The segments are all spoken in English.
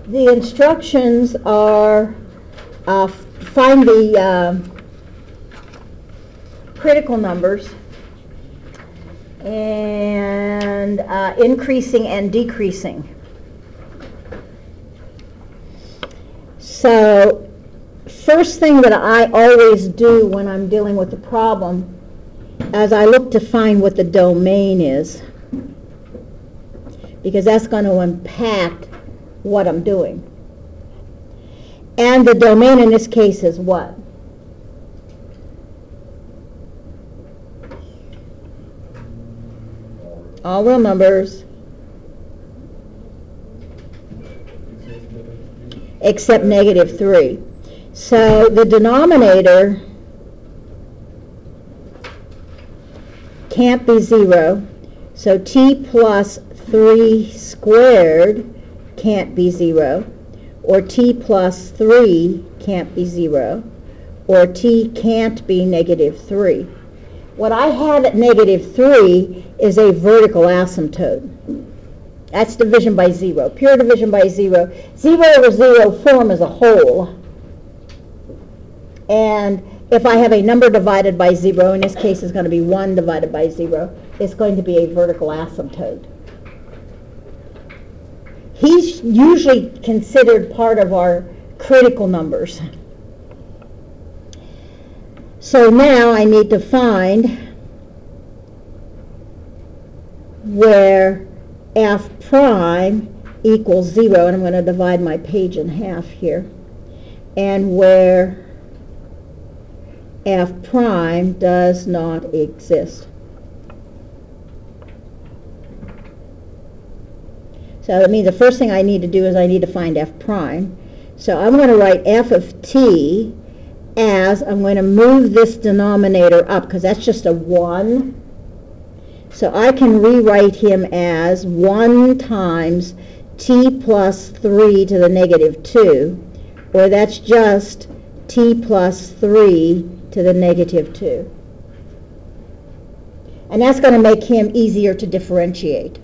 The instructions are find the critical numbers and increasing and decreasing. So first thing that I always do when I'm dealing with the problem is I look to find what the domain is, because that's going to impact what I'm doing. And the domain in this case is what? All real numbers except -3. So the denominator can't be 0. So t plus 3 squared can't be 0. Or t plus 3 can't be 0. Or t can't be -3. What I have at -3 is a vertical asymptote. That's division by 0, pure division by 0. 0 over 0 form as a whole. And if I have a number divided by 0, in this case it's going to be 1 divided by 0, it's going to be a vertical asymptote. He's usually considered part of our critical numbers. So now I need to find where f prime equals 0, and I'm going to divide my page in half here, and where f prime does not exist. So that means the first thing I need to do is I need to find f prime. So I'm going to write f of t as, I'm going to move this denominator up because that's just a 1. So I can rewrite him as 1 times t plus 3 to the -2, or that's just t plus 3 to the -2. And that's going to make him easier to differentiate.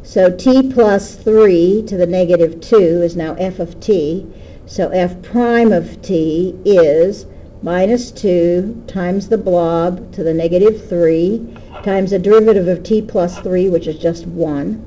So t plus 3 to the -2 is now f of t. So f prime of t is -2 times the blob to the -3 times the derivative of t plus 3, which is just 1.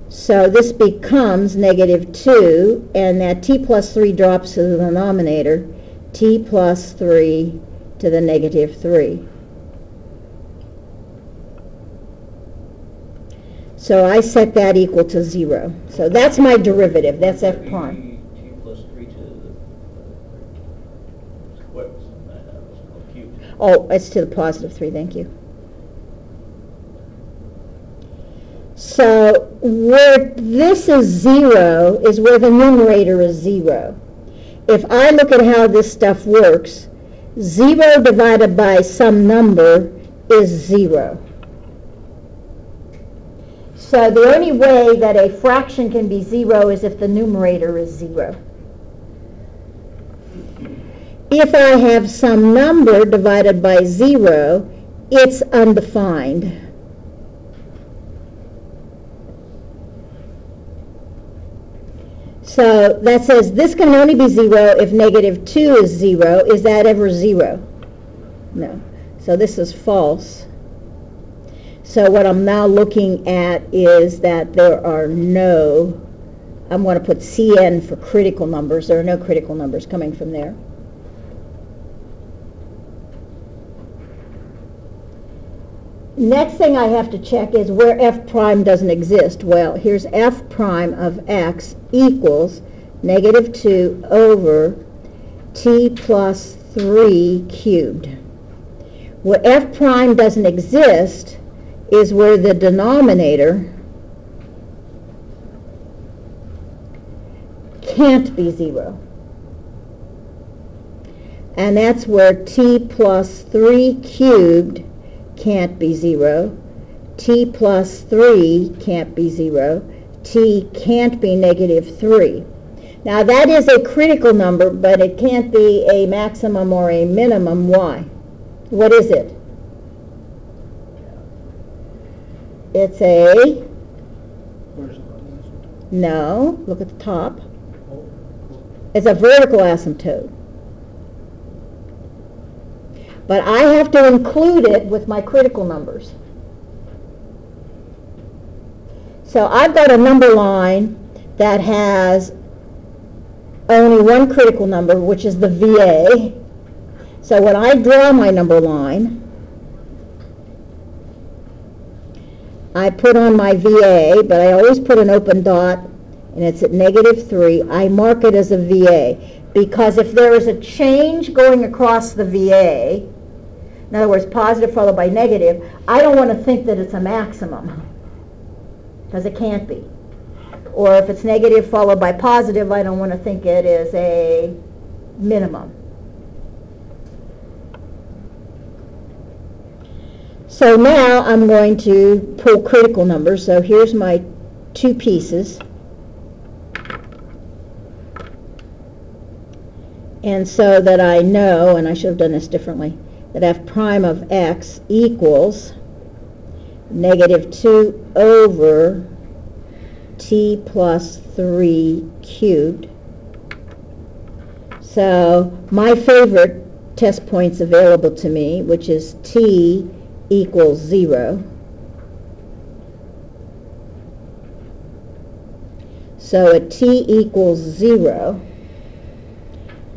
So this becomes -2, and that t plus 3 drops to the denominator, t plus 3 to the -3. So I set that equal to 0. So that's my derivative. That's f prime. T plus 3 to the what? Cubed. Oh, it's to the +3. Thank you. So where this is 0 is where the numerator is 0. If I look at how this stuff works, 0 divided by some number is 0. So the only way that a fraction can be 0 is if the numerator is 0. If I have some number divided by 0, it's undefined. So that says this can only be 0 if -2 is 0. Is that ever 0? No. So this is false. So what I'm now looking at is that there are no, I'm going to put CN for critical numbers. There are no critical numbers coming from there. Next thing I have to check is where f prime doesn't exist. Well, here's f prime of x equals -2 over t plus 3 cubed. Where f prime doesn't exist is where the denominator can't be 0. And that's where t plus 3 cubed can't be 0, t plus 3 can't be 0, t can't be -3. Now that is a critical number, but it can't be a maximum or a minimum. Why? What is it? It's a, Where's the button? no, look at the top. Oh, cool. It's a vertical asymptote. But I have to include it with my critical numbers. So I've got a number line that has only one critical number, which is the VA. So when I draw my number line, I put on my VA, but I always put an open dot, and it's at -3. I mark it as a VA, because if there is a change going across the VA, in other words, positive followed by negative, I don't want to think that it's a maximum, because it can't be. Or if it's negative followed by positive, I don't want to think it is a minimum. So now I'm going to pull critical numbers. So here's my two pieces. And so that I know, and I should have done this differently, that f prime of x equals -2 over t plus 3 cubed. So my favorite test points available to me, which is t equals 0. So at t equals 0,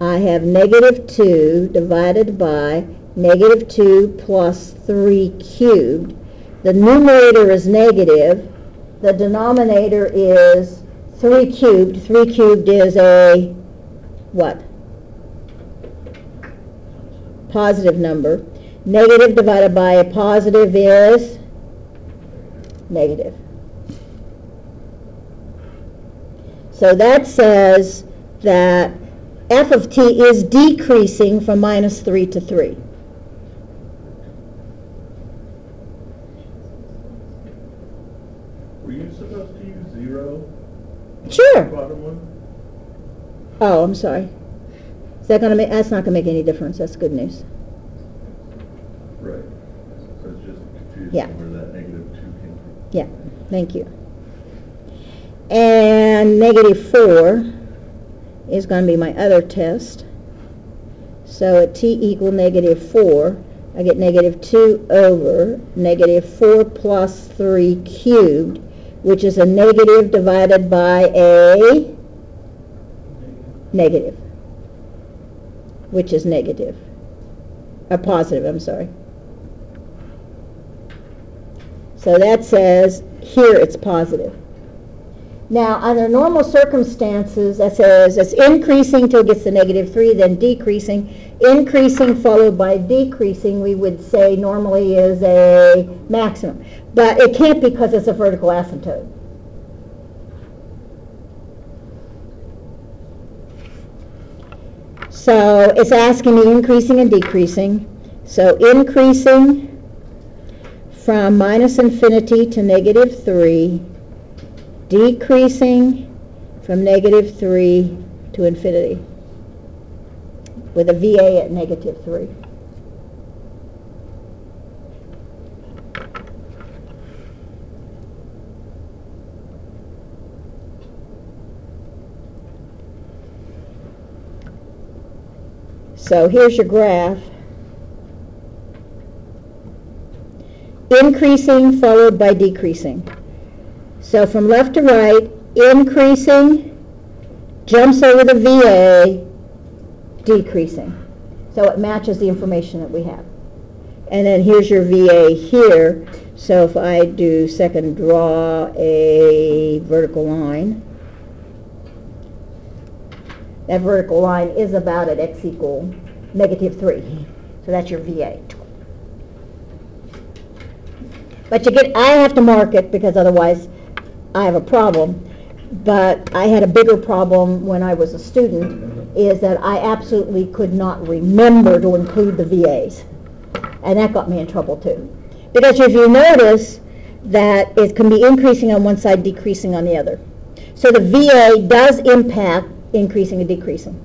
I have -2 divided by -2 plus 3 cubed. The numerator is negative. The denominator is 3 cubed. 3 cubed is a what? Positive number. Negative divided by a positive is negative. So that says that f of t is decreasing from -3 to 3. Were you supposed to use 0? Sure. Bottom one? Oh, I'm sorry. Is that going to make? That's not going to make any difference. That's good news. Right. So it's just confusing Yeah. where that -2 came from. Yeah, thank you. And -4 is going to be my other test. So at t equal -4, I get -2 over -4 plus 3 cubed, which is a negative divided by a negative, which is negative. A positive, I'm sorry. So that says here it's positive. Now, under normal circumstances, that says it's increasing till it gets to -3, then decreasing. Increasing followed by decreasing, we would say normally is a maximum. But it can't because it's a vertical asymptote. So it's asking me increasing and decreasing. So increasing from -infinity to -3, decreasing from -3 to infinity with a VA at -3. So here's your graph. Increasing followed by decreasing. So from left to right, increasing, jumps over the VA, decreasing. So it matches the information that we have. And then here's your VA here. So if I do second draw a vertical line, that vertical line is about at x equal -3. So that's your VA. But you get, I have to mark it because otherwise I have a problem. But I had a bigger problem when I was a student, is that I absolutely could not remember to include the VAs. And that got me in trouble too. Because if you notice that it can be increasing on one side, decreasing on the other. So the VA does impact increasing and decreasing.